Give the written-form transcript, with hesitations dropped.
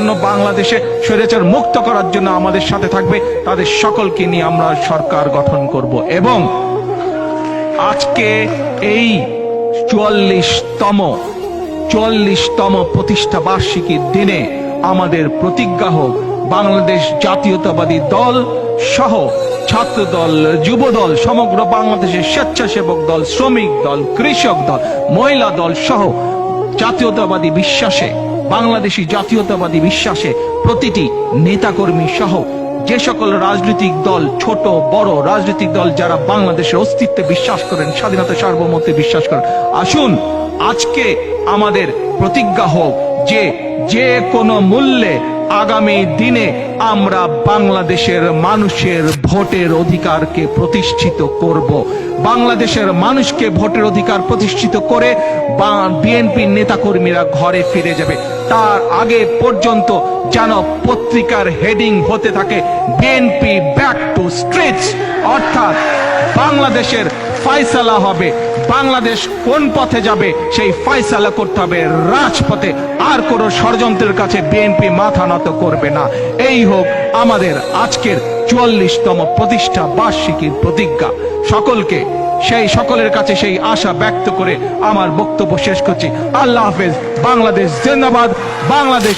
জন্য, বাংলাদেশে স্বৈরাচার মুক্ত করার জন্য আমাদের সাথে থাকবে, তাদের সকলকে নিয়ে আমরা সরকার গঠন করব। এবং আজকে এই 44তম প্রতিষ্ঠা বার্ষিকীর দিনে আমাদের প্রতিজ্ঞা হোক, বাংলাদেশ জাতীয়তাবাদী দল সহ ছাত্র দল, যুব দল, সমগ্র বাংলাদেশের স্বেচ্ছাসেবক দল, শ্রমিক দল, কৃষক দল, মহিলা দল সহ জাতীয়তাবাদী বিশ্বাসে, বাংলাদেশি জাতীয়তাবাদী বিশ্বাসে প্রতিটি নেতাকর্মী সহ যে সকল রাজনৈতিক দল, ছোট বড় রাজনৈতিক দল যারা বাংলাদেশের অস্তিত্বে বিশ্বাস করেন, স্বাধীনতা সার্বভৌমত্বে বিশ্বাস করেন, আসুন আজকে আমাদের প্রতিজ্ঞা হোক যে যে কোনো মূল্যে আগামী দিনে আমরা বাংলাদেশের মানুষের ভোটের অধিকারকে প্রতিষ্ঠিত করব। বাংলাদেশের মানুষকে ভোটের অধিকার প্রতিষ্ঠিত করে বিএনপির নেতাকর্মীরা ঘরে ফিরে যাবে। তার আগে পর্যন্ত যেন পত্রিকার হেডিং হতে থাকে বিএনপি ব্যাক টু স্ট্রিটস, অর্থাৎ বাংলাদেশের ফয়সালা হবে, বাংলাদেশ কোন পথে যাবে সেই ফয়সালা করতে হবে রাজপথে। আর কোন ষড়যন্ত্রের কাছে বিএনপি মাথা নত করবে না। এই হোক আমাদের আজকের 44তম প্রতিষ্ঠা বার্ষিকীর প্রতিজ্ঞা। সকলের কাছে সেই আশা ব্যক্ত করে আমার বক্তব্য শেষ করছি। আল্লাহ হাফেজ। বাংলাদেশ জিন্দাবাদ। বাংলাদেশ